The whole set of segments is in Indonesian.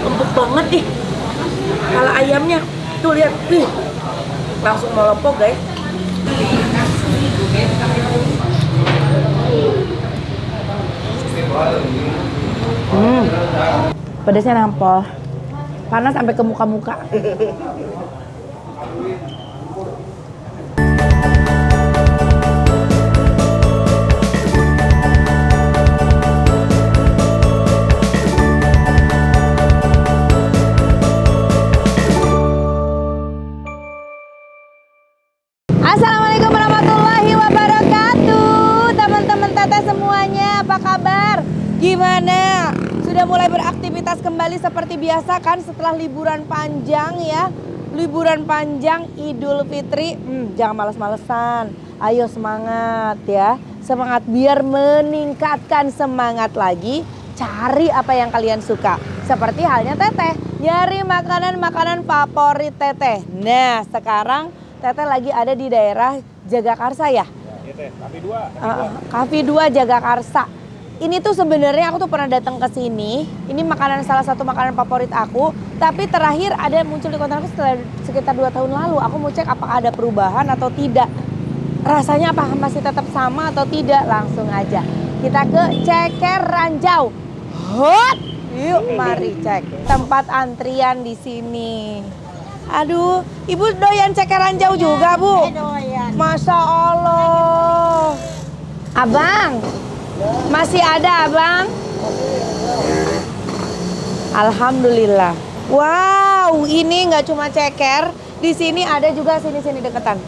Empuk banget ih. Kalau ayamnya tuh lihat, langsung melopok guys. Pedasnya nampol, panas sampai ke muka-muka. Assalamualaikum warahmatullahi wabarakatuh. Teman-teman teteh semuanya, apa kabar? Gimana? Sudah mulai beraktivitas kembali seperti biasa kan setelah liburan panjang ya. Liburan panjang Idul Fitri. Jangan males-malesan. Ayo semangat ya. Semangat biar meningkatkan semangat lagi. Cari apa yang kalian suka. Seperti halnya teteh. Nyari makanan-makanan favorit teteh. Nah sekarang teteh lagi ada di daerah Jagakarsa ya? Iya teh, Cafe 2 Jagakarsa. Ini tuh sebenarnya aku tuh pernah datang ke sini. Ini makanan salah satu makanan favorit aku. Tapi terakhir ada muncul di konten aku sekitar 2 tahun lalu. Aku mau cek apakah ada perubahan atau tidak. Rasanya apa masih tetap sama atau tidak? Langsung aja. Kita ke Ceker Ranjau. Hot! Yuk mari cek. Tempat antrian di sini. Aduh, ibu doyan ceker ranjau juga, Bu? Doyan. Masya Allah. Abang, masih ada, Abang? Alhamdulillah. Wow, ini nggak cuma ceker, di sini ada juga sini-sini deketan.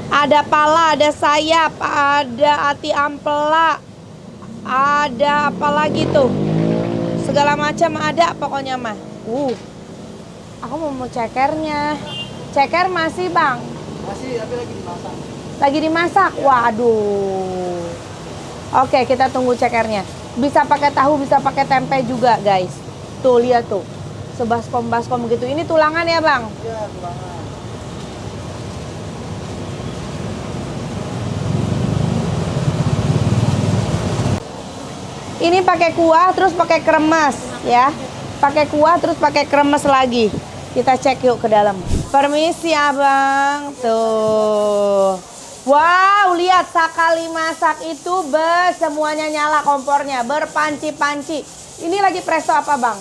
Ada pala, ada sayap, ada ati ampela, ada apa lagi tuh? Segala macam ada pokoknya mah. Aku mau cekernya. Ceker masih bang? Masih, tapi lagi dimasak. Lagi dimasak? Waduh. Oke, kita tunggu cekernya. Bisa pakai tahu, bisa pakai tempe juga guys. Tuh, lihat tuh. Sebaskom-baskom gitu. Ini tulangan ya bang? Iya, tulangan. Ini pakai kuah, terus pakai kremes ya. Pakai kuah, terus pakai kremes lagi. Kita cek yuk ke dalam. Permisi abang. Tuh. Wow, lihat sekali masak itu semuanya nyala kompornya. Berpanci-panci. Ini lagi presto apa bang?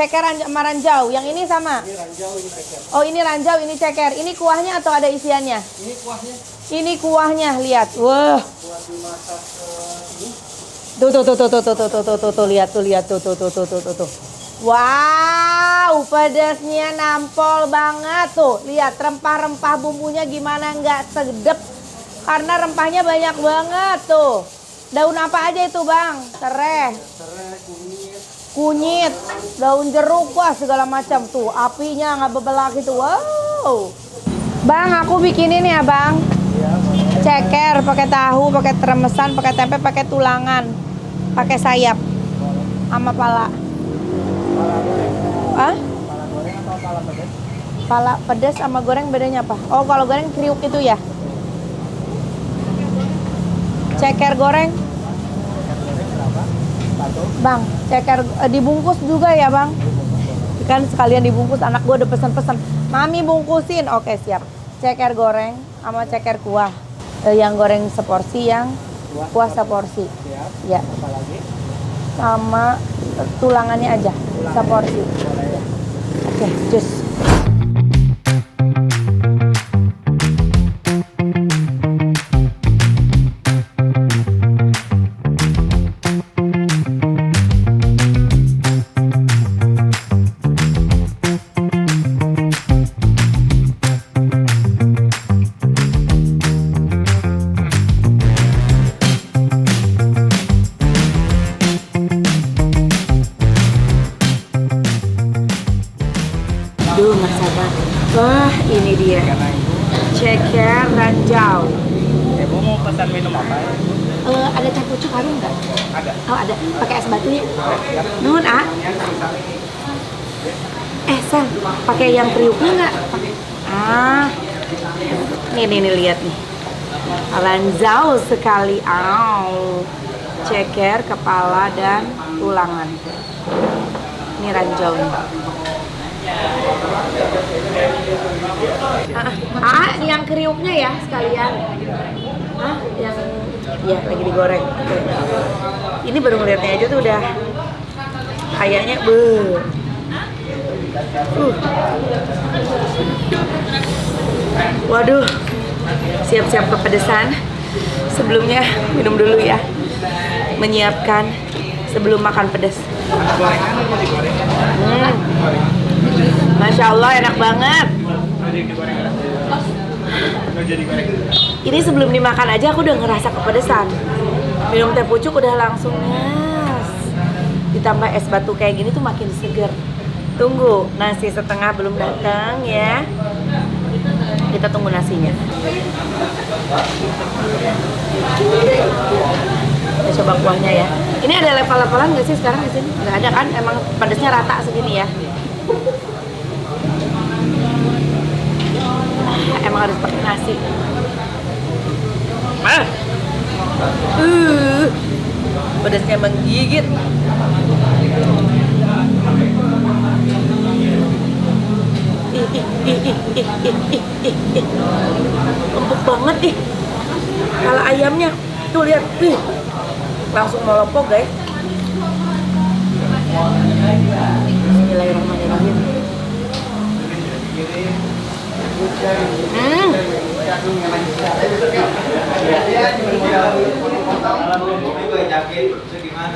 Ceker sama ranjau. Yang ini sama? Ini ranjau, ini ceker. Oh ini ranjau, ini ceker. Ini kuahnya atau ada isiannya? Ini kuahnya. Ini kuahnya, lihat. Wah. Buat dimasak ini. Tuh, lihat tuh. Wow, pedasnya nampol banget tuh. Lihat rempah-rempah bumbunya gimana nggak sedep. Karena rempahnya banyak banget tuh. Daun apa aja itu bang? Serai, kunyit, daun jeruk, wah segala macam tuh. Apinya nggak bebelah gitu. Wow. Bang, aku bikinin ya bang. Ceker, pakai tahu, pakai tremesan, pakai tempe, pakai tulangan, pakai sayap, sama pala. Hah? Pala goreng atau pala pedas? Pala pedas sama goreng bedanya apa? Oh kalau goreng kriuk itu ya? Ceker goreng? Bang, ceker dibungkus juga ya bang? Kan sekalian dibungkus, anak gue udah pesen-pesen. Mami bungkusin, oke siap. Ceker goreng sama ceker kuah. Yang goreng seporsi, yang kuah seporsi. Ya. Sama tulangannya aja, seporsi. Oke, jus. Aduh, nggak sabar. Wah, ini dia. Ceker ranjau. Ibu mau pesan minum apa? Ada teh pucuk harum nggak? Ada. Oh, ada. Pakai es batu ya? Nun, ah. Sen, pakai yang kriuknya nggak? Ah. Nih lihat nih. Ranjau sekali. Au. ceker, kepala, dan tulangan. Ini ranjaunya. Yang kriuknya ya sekalian. Yang ya lagi digoreng. Oke. Ini baru ngeliatnya aja tuh udah kayaknya Waduh, siap-siap kepedesan. Sebelumnya minum dulu ya, menyiapkan sebelum makan pedas. Masya Allah, enak banget. Ini sebelum dimakan aja aku udah ngerasa kepedesan. Minum teh pucuk udah langsung nyas. Ditambah es batu kayak gini tuh makin seger. Tunggu, nasi setengah belum datang ya. Kita tunggu nasinya. Kita coba kuahnya ya. Ini ada level-levelan nggak sih sekarang di sini? Nggak ada kan? Emang pedasnya rata segini ya? Emang harus pakai nasi. Pedasnya menggigit. Empuk banget ih. Kalau ayamnya tuh lihat, langsung melopok guys. Bismillahirrahmanirrahim.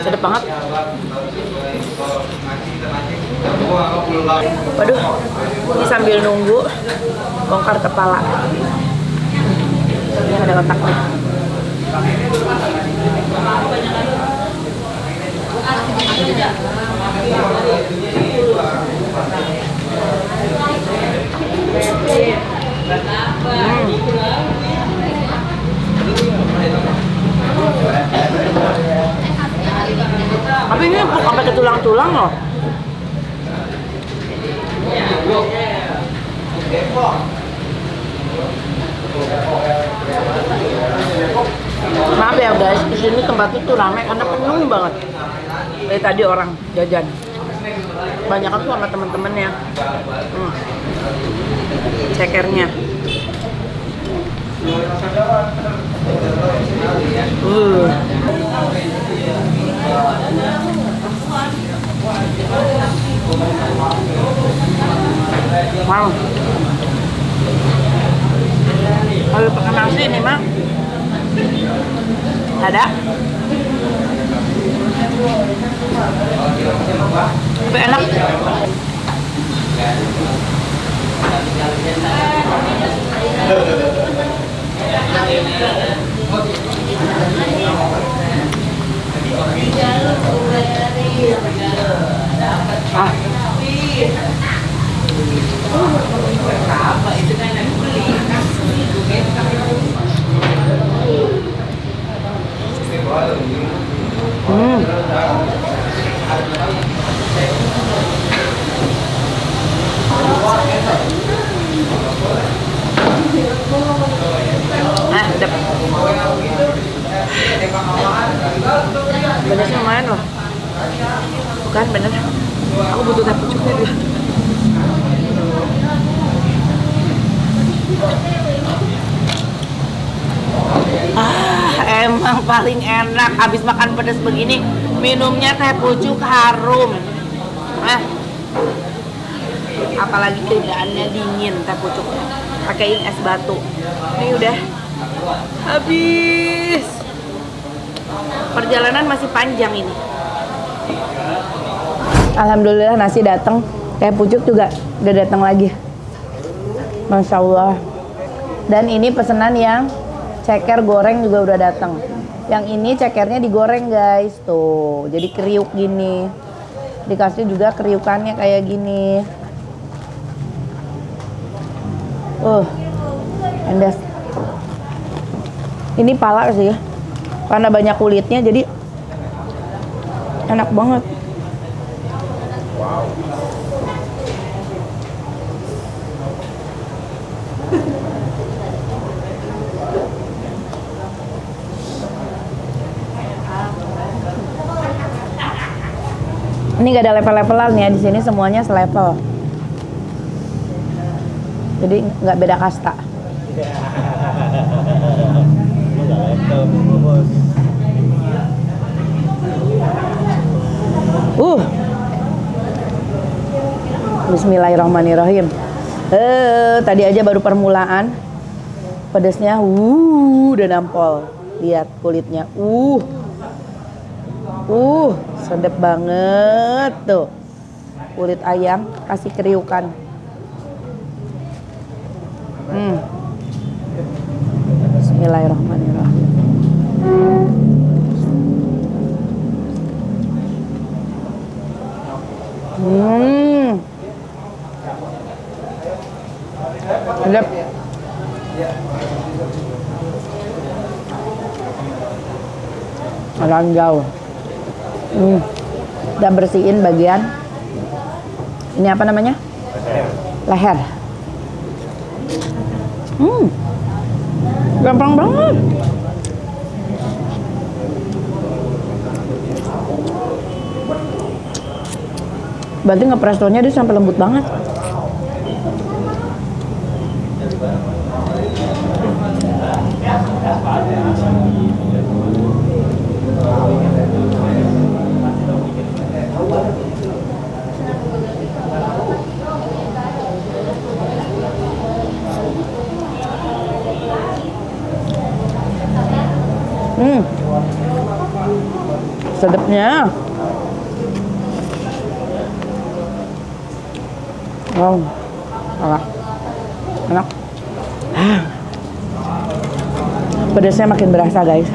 Sedap banget. Waduh, ini sambil nunggu bongkar kepala. Ini ada otaknya. Tapi ini empuk sampai ke tulang-tulang loh. Maaf ya guys, di sini tempatnya tuh ramai karena penuh banget. Dari tadi orang jajan. Banyak aku sama temen-temennya. Cekernya. Wow. Kalau pakai nasi ini mah ada. Tapi enak. Pedasnya lumayan loh. Bukan bener. Aku butuh teh pucuknya dulu. Emang paling enak habis makan pedas begini minumnya teh pucuk harum. Apalagi keadaannya dingin teh pucuknya. Pakein es batu. Ini udah habis. Perjalanan masih panjang ini. Alhamdulillah nasi datang, teh pucuk juga udah datang lagi. Masya Allah. Dan ini pesanan yang ceker goreng juga udah datang. Yang ini cekernya digoreng guys, tuh. Jadi kriuk gini. Dikasih juga kriukannya kayak gini. Endas. Ini pala sih ya. Karena banyak kulitnya jadi enak banget. Wow. Ini nggak ada level-levelan ya, di sini semuanya selevel. Jadi nggak beda kasta. Bismillahirrahmanirrahim. Tadi aja baru permulaan. Pedasnya udah nampol. Lihat kulitnya. Sedap banget tuh. Kulit ayam kasih kriukan. Bismillahirrahmanirrahim. Sedap. Ranjau. Udah bersihin bagian ini apa namanya? Leher. Gampang banget. Berarti ngeprestonya dia sampai lembut banget. Sedapnya. Wow, enak. Pedasnya makin berasa guys.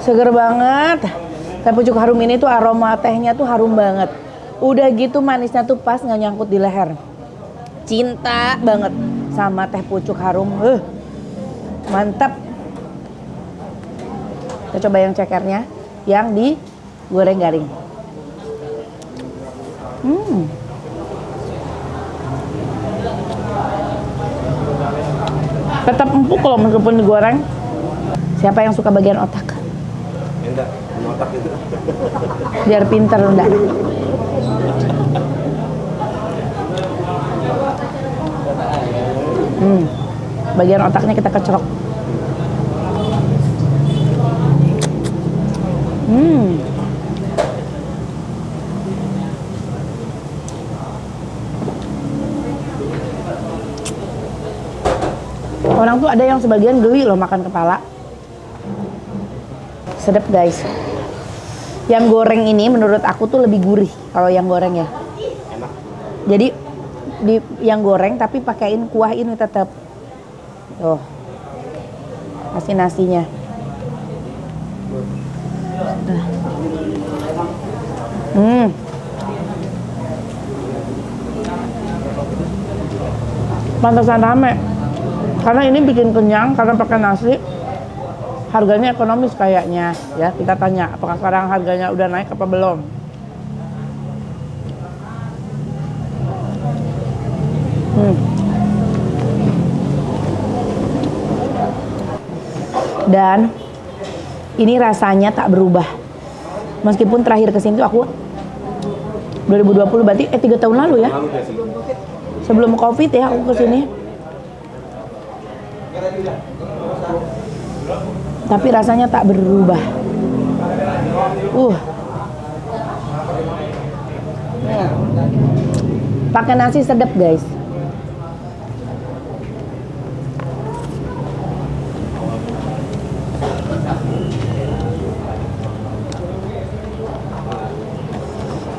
Seger banget. Teh pucuk harum ini tuh aroma tehnya tuh harum banget. Udah gitu manisnya tuh pas nggak nyangkut di leher. Cinta banget sama teh pucuk harum. Mantap. Kita coba yang cekernya, yang digoreng garing. Tetap empuk kalau meskipun digoreng. Siapa yang suka bagian otak? Enggak, otak itu. Biar pinter enggak? Bagian otaknya kita kecerok. Orang tuh ada yang sebagian geli loh makan kepala. Sedap guys. Yang goreng ini menurut aku tuh lebih gurih kalau yang goreng ya. Enak. Jadi di yang goreng tapi pakaiin kuah ini tetap. Tuh. Kasih nasinya. Pantesan rame. Karena ini bikin kenyang karena pakai nasi. Harganya ekonomis kayaknya ya. Kita tanya apakah sekarang harganya udah naik apa belum. Dan ini rasanya tak berubah. Meskipun terakhir kesini tuh aku 2020 berarti 3 tahun lalu ya. Sebelum Covid ya aku kesini. Tapi rasanya tak berubah. Pakai nasi sedap guys.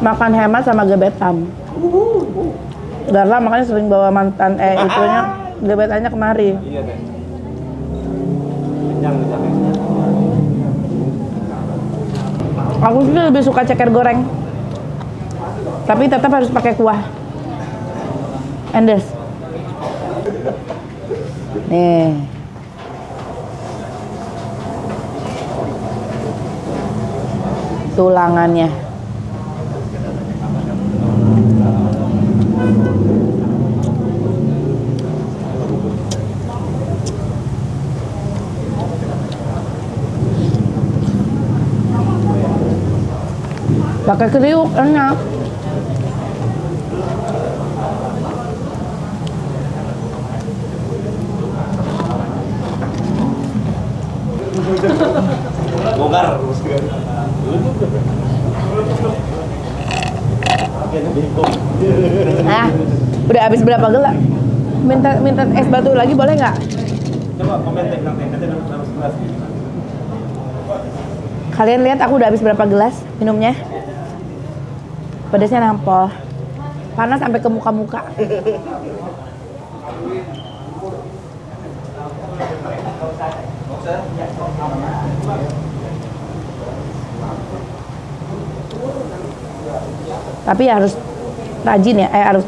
Makan hemat sama gebetan. Darla makanya sering bawa mantan itunya gebetannya kemari. Iya deh. Kenyang. Aku sih lebih suka ceker goreng. Tapi tetap harus pakai kuah. Endes. Nih. Tulangannya. Pakai kriuk enak. Bongkar. Nah, udah habis berapa gelas? Minta es batu lagi boleh nggak? Coba komentar nanti harus gelas. Kalian lihat aku udah habis berapa gelas minumnya? Pedasnya nampol. Panas sampai ke muka-muka. Tapi ya harus rajin ya, harus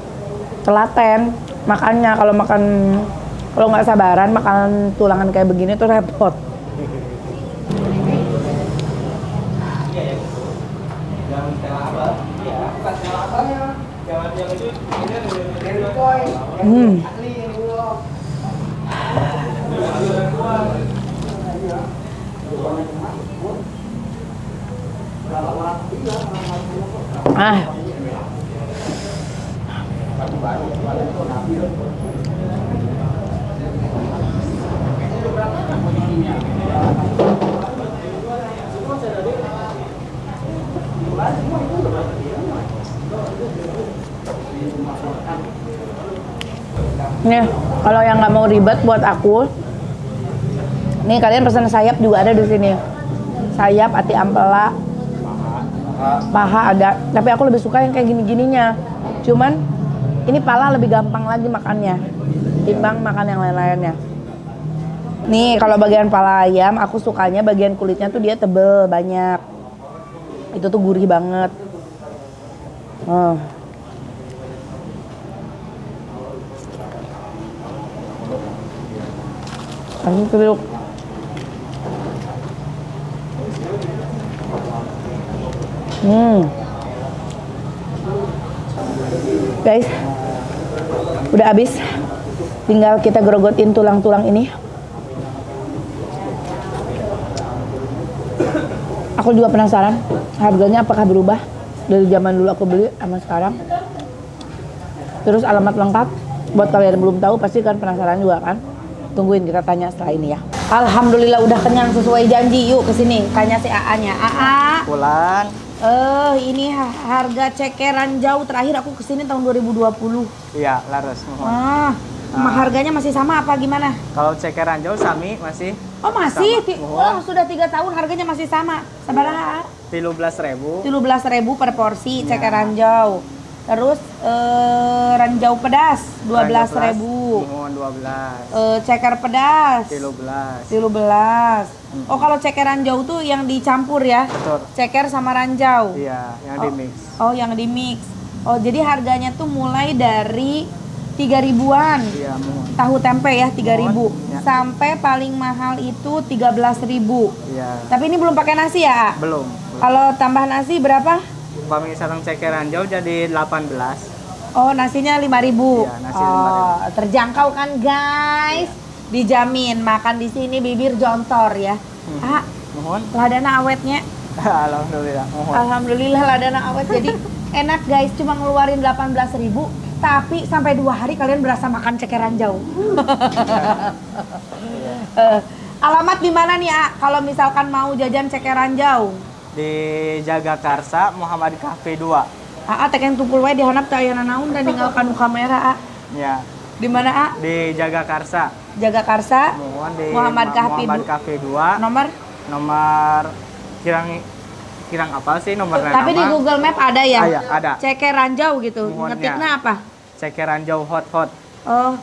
telaten makannya. Kalau nggak sabaran makan tulangan kayak begini tuh repot. Ah. Nih, kalau yang nggak mau ribet buat aku, nih kalian pesan sayap juga ada di sini. Sayap, ati ampela, paha ada. Tapi aku lebih suka yang kayak gini-gininya. Cuman ini pala lebih gampang lagi makannya, timbang makan yang lain-lainnya. Nih kalau bagian pala ayam, aku sukanya bagian kulitnya tuh dia tebel banyak. Itu tuh gurih banget. Langsung kriuk. Guys, udah habis. Tinggal kita gerogotin tulang-tulang ini. Aku juga penasaran harganya apakah berubah dari zaman dulu aku beli sama sekarang. Terus alamat lengkap buat kalian yang belum tahu pasti kan penasaran juga kan. Tungguin kita tanya setelah ini ya. Alhamdulillah udah kenyang sesuai janji. Yuk kesini tanya si AA-nya. AA. Pulang. Ini harga cekeran jauh terakhir aku kesini tahun 2020. Iya, laras. Harganya masih sama apa gimana? Kalau cekeran jauh sami masih. Oh masih? Sama. Oh sudah 3 tahun harganya masih sama. Sabaraha? 13.000. 17.000 per porsi cekeran jauh. Terus ranjau pedas 12.000. Mohon 12. Ceker pedas 13. 13. Oh kalau ceker ranjau tuh yang dicampur ya? Betul. Ceker sama ranjau. Iya, yang di mix. Oh yang di mix. Oh jadi harganya tuh mulai dari 3.000-an. Iya, mohon. Tahu tempe ya 3.000. Ya. Sampai paling mahal itu 13.000. Iya. Tapi ini belum pakai nasi ya? Belum. Kalau tambah nasi berapa? Kami sarang cekeran jauh jadi 18. Oh, nasinya 5.000. Iya, nasi 5.000. Terjangkau kan, guys? Dijamin makan di sini bibir jontor ya. Mohon. Ladana awetnya. Alhamdulillah, mohon. Alhamdulillah ladana awet. Jadi enak, guys. Cuma ngeluarin 18.000, tapi sampai 2 hari kalian berasa makan cekeran jauh. Alamat di mana nih, kalau misalkan mau jajan cekeran jauh? Di Jagakarsa Muhammad Cafe 2. Teken tumpul wae di handap teh aya naon dan ninggalkan kamera. Ya. Di mana, Di Jagakarsa. Jagakarsa. Mohon di Muhammad Cafe 2. Nomor kirang apa sih nomornya? Tapi di Google Map ada ya? Ada. Cekeran jauh gitu. Mohon, Ngetiknya apa? Cekeran jauh hot. Oh,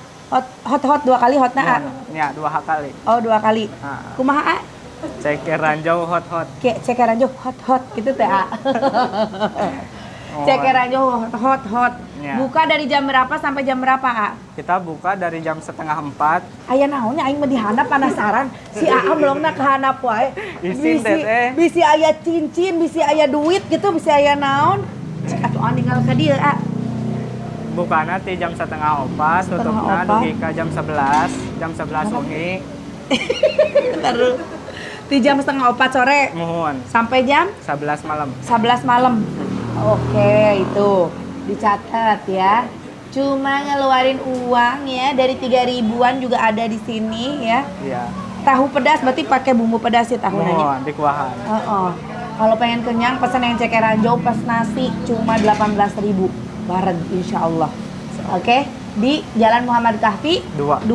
hot 2 kali hotna. Ya, 2 kali. Oh, 2 kali. Kumaha? Cekeran jauh hot. Kayak cekeran jauh hot gitu teh. Cekeran jauh hot. Ya. Buka dari jam berapa sampai jam berapa, Kita buka dari jam 3:30. Aya naonnya aing mah di handap penasaran. Si AA belum ke handap wae. Bisi aya cincin, bisi aya duit gitu, bisi aya naon. Cek atuh tinggal ka dieu, Bukana ti jam 3:30, tutupna dugi ka jam 11. Jam 11 wengi. Terus di jam 3:30 sore Mohon. sampai jam 11 malam. 11 malam. Oke, itu dicatat ya. Cuma ngeluarin uang ya dari 3 ribuan juga ada di sini ya. Iya. Tahu pedas berarti pakai bumbu pedas ya tahunannya. Mohon dikuahan. Kalau pengen kenyang pesan yang ceker ranjau pas nasi cuma 18.000 bareng insya Allah. Oke, di Jalan Muhammad Kahfi 2.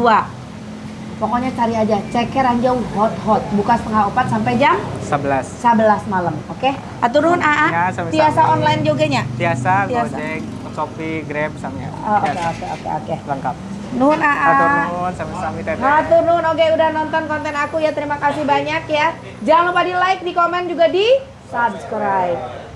Pokoknya cari aja ceker ranjau hot, buka setengah 4 sampai jam 11 malam. Oke, atur nuhun Ya, AA. sama-sama. Tiasa online juga nya. Tiasa, Tiasa. Gojek, Shopee, Grab samanya. Oke. Lengkap. Nuhun Atur AA. nuhun sami-sami teteh. Hatur nuhun, oke udah nonton konten aku ya. Terima kasih banyak ya. Jangan lupa di like, di komen juga di subscribe.